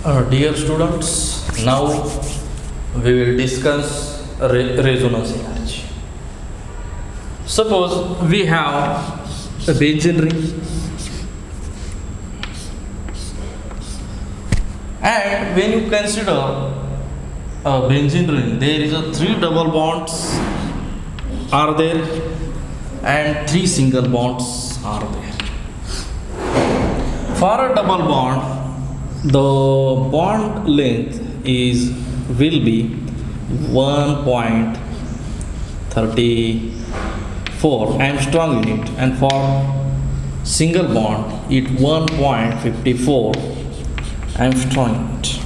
Dear students, now we will discuss resonance energy. Suppose we have a benzene ring and when you consider a benzene ring, there is a three double bonds are there and three single bonds are there. For a double bond, the bond length is will be 1.34 Armstrong unit, and for single bond it 1.54 Armstrong unit.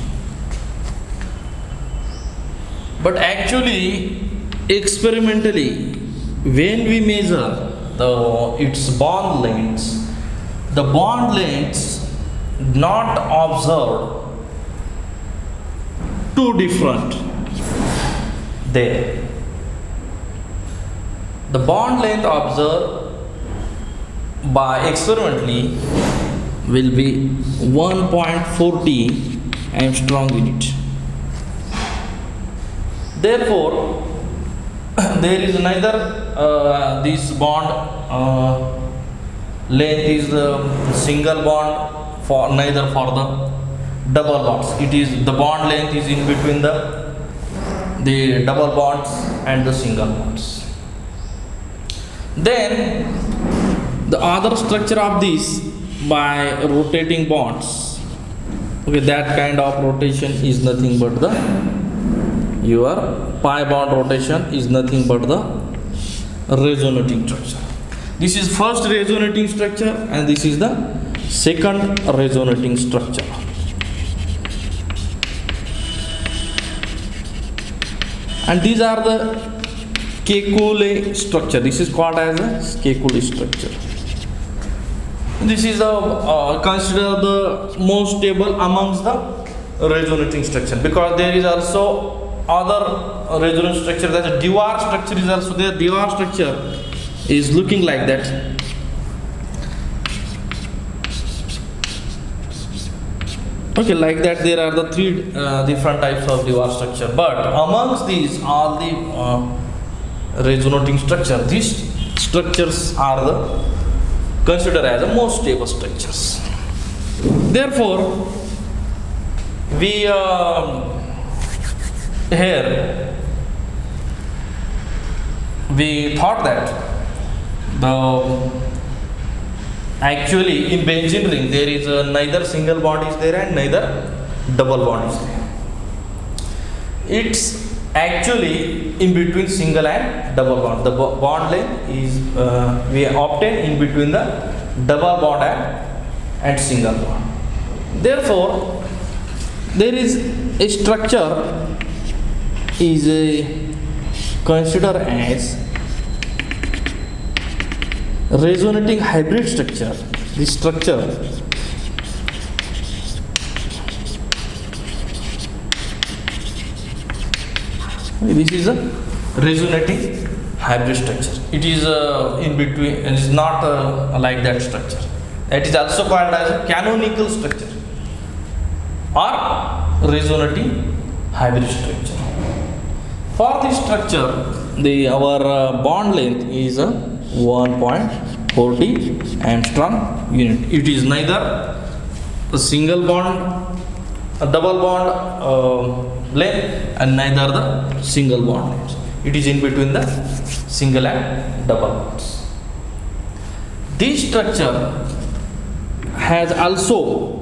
But actually, experimentally, when we measure its bond lengths, the bond lengths not observed two different there. The bond length observed by experimentally will be 1.40 Armstrong unit. Therefore, there is neither this bond length is the single bond for neither for the double bonds. It is the bond length is in between the double bonds and the single bonds. Then the other structure of this by rotating bonds. Okay, that kind of rotation is nothing but your pi bond rotation is nothing but the resonating structure. This is first resonating structure and this is the second resonating structure. And these are the Kekulé structure. This is called as a Kekulé structure. This is considered the most stable amongst the resonating structure, because there is also other resonance structure, that is Dewar structure is also there. Dewar structure is looking like that. Okay, like that there are the three different types of Dewar structure, but amongst these all the resonating structure, these structures are the considered as the most stable structures. Therefore, we here we thought that actually in benzene ring there is neither single bond is there and neither double bond is there. It's actually in between single and double bond. The bond length is we obtain in between the double bond and single bond. Therefore, there is a structure is considered as resonating hybrid structure. This structure this is a resonating hybrid structure. It is in between and is not like that structure. It is also called as a canonical structure or resonating hybrid structure. For this structure, our bond length is 1.40 Armstrong unit. It is neither a single bond, a double bond length, and neither the single bond length. It is in between the single and double bonds. This structure has also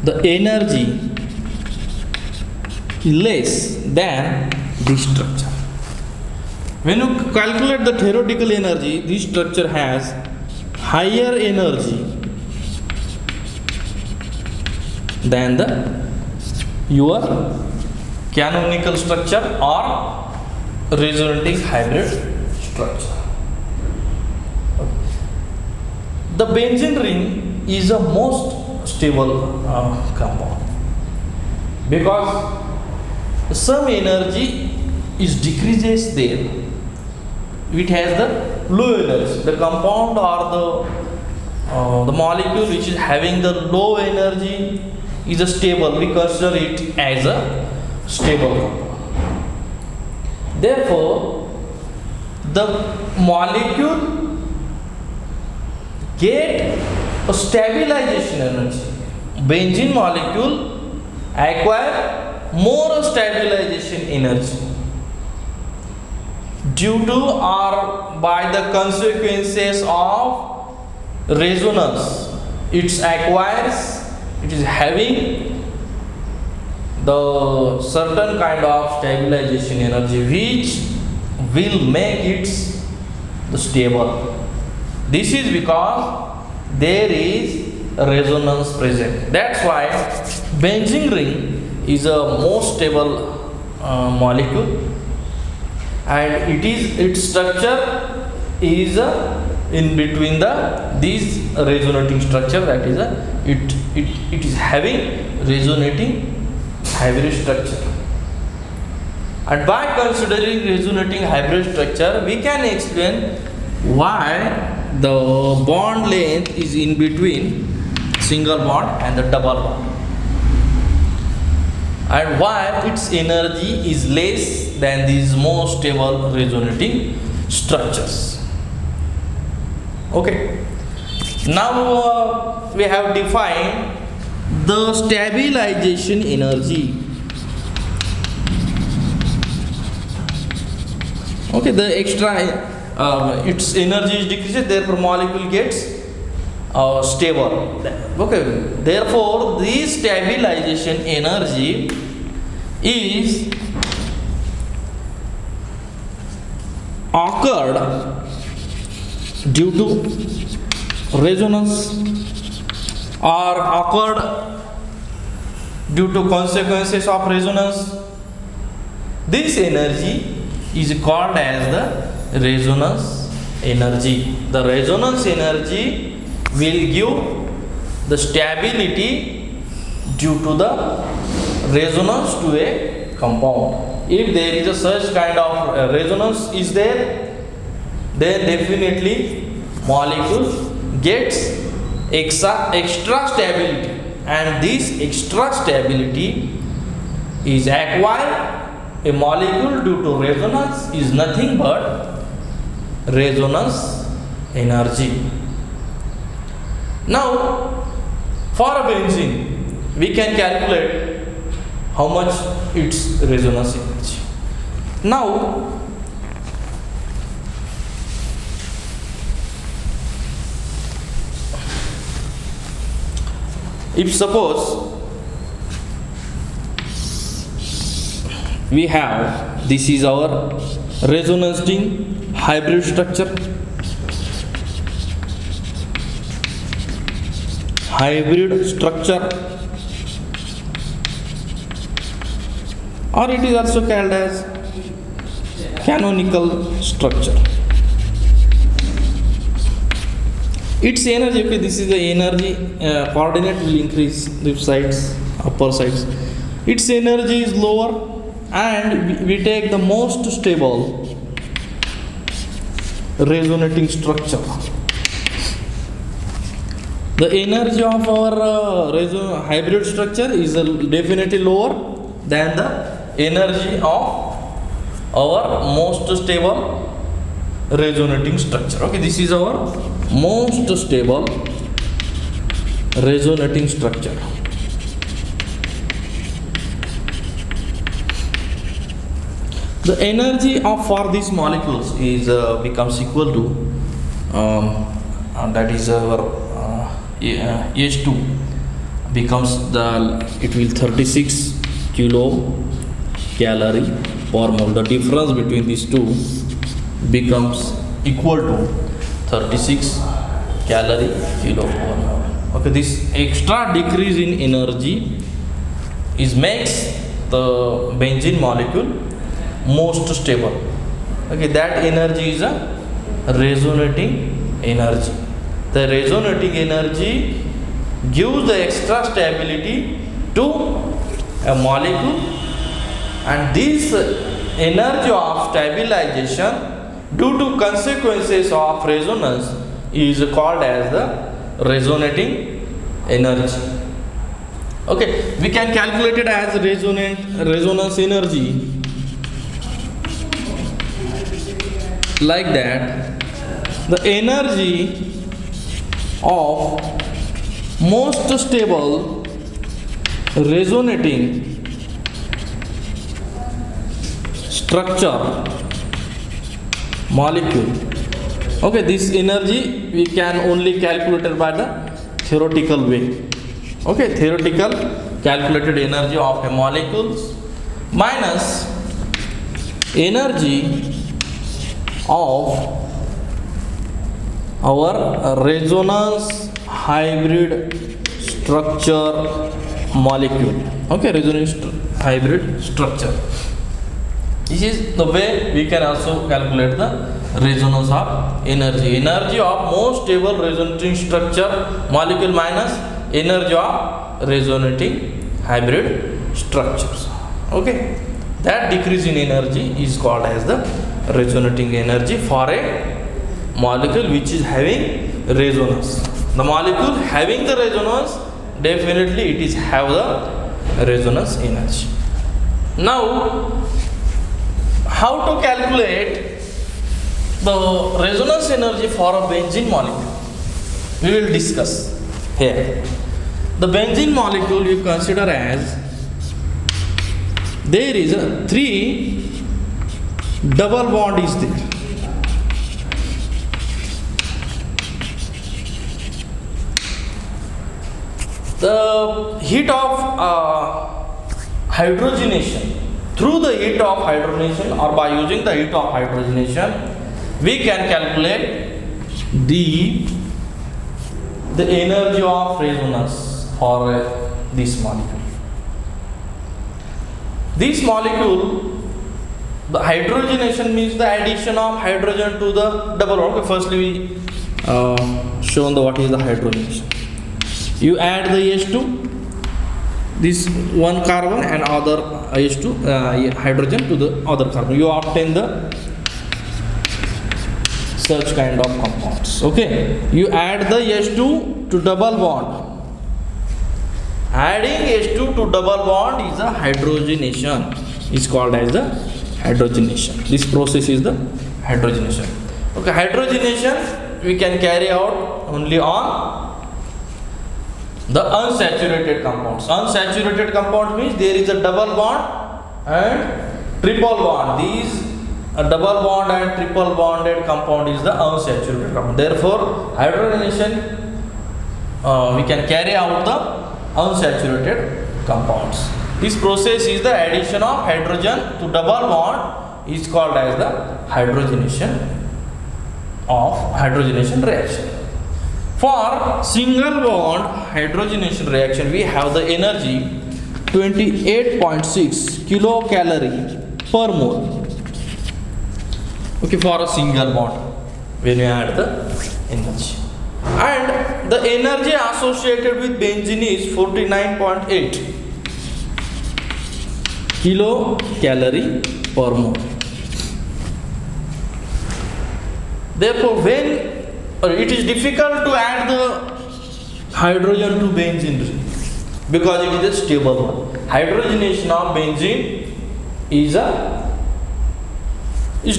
the energy less than this structure. When you calculate the theoretical energy, this structure has higher energy than your canonical structure or resonating hybrid structure. The benzene ring is the most stable compound, because some energy is decreases there. It has the low energy. The compound or the molecule which is having the low energy is a stable, we consider it as a stable compound. Therefore, the molecule get a stabilization energy. Benzene molecule acquire more stabilization energy due to or by the consequences of resonance. It is having the certain kind of stabilization energy which will make it stable. This is because there is resonance present. That's why benzene ring is a most stable molecule, and its structure is in between these resonating structure, that is it is having resonating hybrid structure. And by considering resonating hybrid structure, we can explain why the bond length is in between single bond and the double bond, and why its energy is less than these more stable resonating structures. Okay, now we have defined the stabilization energy. Okay, the extra its energy is decreased, therefore molecule gets stable. Okay, therefore this stabilization energy is occurred due to resonance or occurred due to consequences of resonance. This energy is called as the resonance energy. The resonance energy will give the stability due to the resonance to a compound. If there is a such kind of resonance is there, then definitely molecule gets extra stability, and this extra stability is acquired. A molecule due to resonance is nothing but resonance energy. Now, for a benzene, we can calculate how much its resonance energy. Now, if suppose we have, this is our resonating hybrid structure, or it is also called as canonical structure. Its energy, okay, this is the energy coordinate will increase left sides, upper sides. Its energy is lower, and we take the most stable resonating structure. The energy of our hybrid structure is definitely lower than the energy of our most stable resonating structure. Okay, this is our most stable resonating structure. The energy of for these molecules is becomes equal to that is our H2 becomes it will 36 kilo calorie per mole. The difference between these two becomes equal to 36 calorie kilo per mole. Okay, this extra decrease in energy makes the benzene molecule most stable. Okay, that energy is a resonating energy. The resonating energy gives the extra stability to a molecule, and this energy of stabilization due to consequences of resonance is called as the resonating energy. Okay, we can calculate it as resonance energy like that. The energy of most stable resonating structure molecule. Okay, this energy we can only calculate it by the theoretical way. Okay, theoretical calculated energy of a molecules minus energy of our resonance hybrid structure molecule. Okay, resonance hybrid structure. This is the way we can also calculate the resonance of energy of most stable resonating structure molecule minus energy of resonating hybrid structures. Okay, that decrease in energy is called as the resonating energy for a molecule which is having resonance. The molecule having the resonance, definitely it is have the resonance energy. Now, how to calculate the resonance energy for a benzene molecule? We will discuss here. The benzene molecule you consider as there is a 3 double bond is there. The heat of hydrogenation, through the heat of hydrogenation or by using the heat of hydrogenation, we can calculate the energy of resonance for this molecule. This molecule, the hydrogenation means the addition of hydrogen to the double bond. Okay, firstly we shown the what is the hydrogenation. You add the H2, this one carbon and other H2 hydrogen to the other carbon. You obtain the such kind of compounds. Okay, you add the H2 to double bond. Adding H2 to double bond is a hydrogenation. Is called as the hydrogenation. This process is the hydrogenation. Okay, hydrogenation we can carry out only on the unsaturated compounds. Unsaturated compound means there is a double bond and triple bond. These a double bond and triple bonded compound is the unsaturated compound. Therefore, hydrogenation we can carry out the unsaturated compounds. This process is the addition of hydrogen to double bond is called as the hydrogenation reaction. For single bond hydrogenation reaction, we have the energy 28.6 kilocalorie per mole. Okay, for a single bond when you add the energy. And the energy associated with benzene is 49.8 kilocalorie per mole. Therefore, when it is difficult to add the hydrogen to benzene because it is a stable one. Hydrogenation of benzene is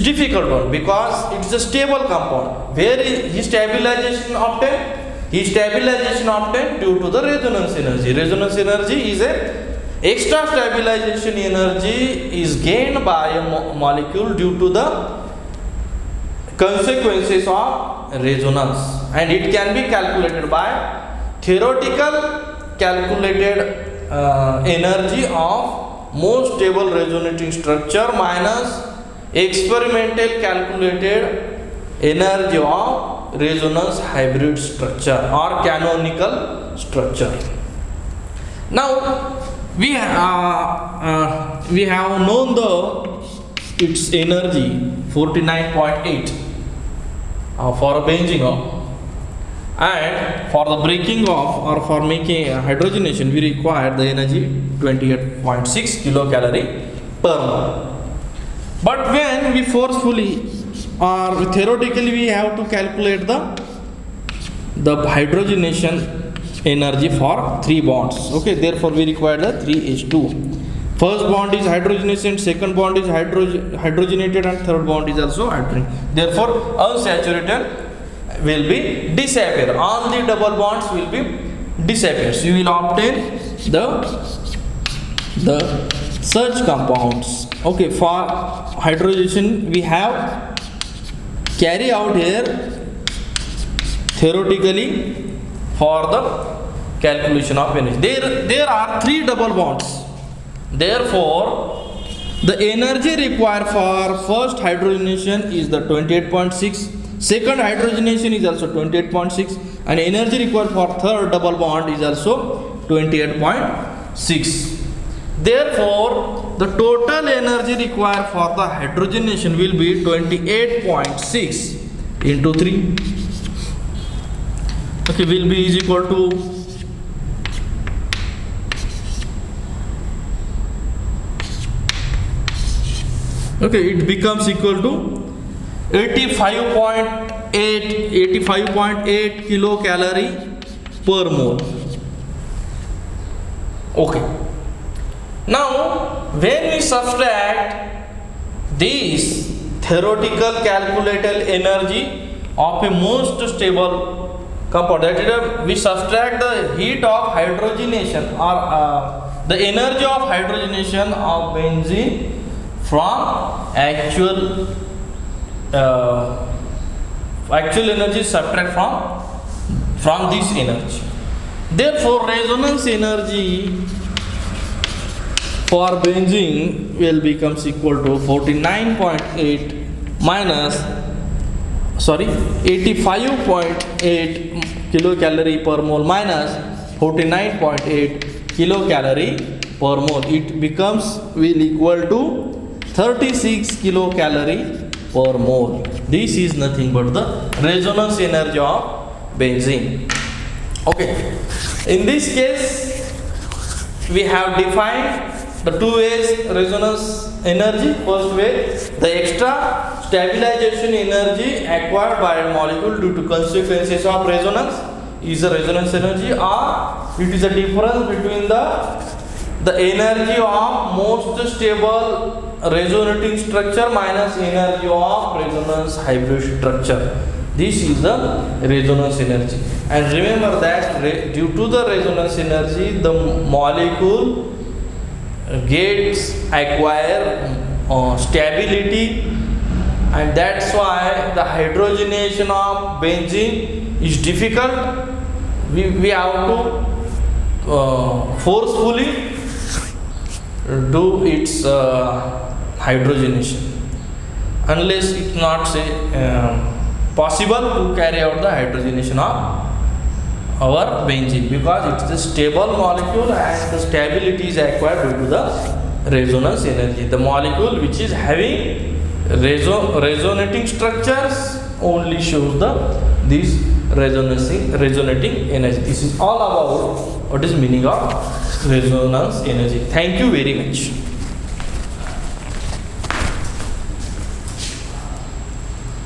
difficult one because it is a stable compound. Where is his stabilization obtained? His stabilization obtained due to the resonance energy. Resonance energy is a extra stabilization energy is gained by a molecule due to the consequences of resonance, and it can be calculated by theoretical calculated energy of most stable resonating structure minus experimental calculated energy of resonance hybrid structure or canonical structure. Now we have known its energy 49.8 for a benzene, and for the breaking off or for making hydrogenation we require the energy 28.6 kilocalorie per mole. But when we forcefully or theoretically we have to calculate the hydrogenation energy for 3 bonds. Okay, therefore we require the 3H2. First bond is hydrogenation, second bond is hydrogenated, and third bond is also hydrogen. Therefore, unsaturated will be disappear. All the double bonds will be disappear. So you will obtain the such compounds. Okay, for hydrogenation we have carry out here theoretically for the calculation of energy. There are 3 double bonds. Therefore, the energy required for first hydrogenation is the 28.6, second hydrogenation is also 28.6, and energy required for third double bond is also 28.6. Therefore, the total energy required for the hydrogenation will be 28.6 into 3. Okay, will be is equal to it becomes equal to 85.8 kilocalorie per mole. Okay. Now, when we subtract this theoretical calculated energy of a most stable compound, that is, we subtract the heat of hydrogenation or the energy of hydrogenation of benzene from actual energy, subtract from this energy. Therefore, resonance energy for benzene will becomes equal to 85.8 kilocalorie per mole minus 49.8 kilocalorie per mole. It becomes will equal to 36 kilocalorie per mole. This is nothing but the resonance energy of benzene. Okay, in this case we have defined the 2 ways resonance energy. First way, the extra stabilization energy acquired by a molecule due to consequences of resonance is a resonance energy, or it is a difference between the energy of most stable resonating structure minus energy of resonance hybrid structure. This is the resonance energy. And remember that due to the resonance energy, the molecule acquire stability, and that's why the hydrogenation of benzene is difficult. We have to forcefully do its hydrogenation, unless it's not possible to carry out the hydrogenation of our benzene, because it's a stable molecule and the stability is acquired due to the resonance energy. The molecule which is having resonating structures only shows this resonating energy. This is all about what is meaning of resonance energy. Thank you very much.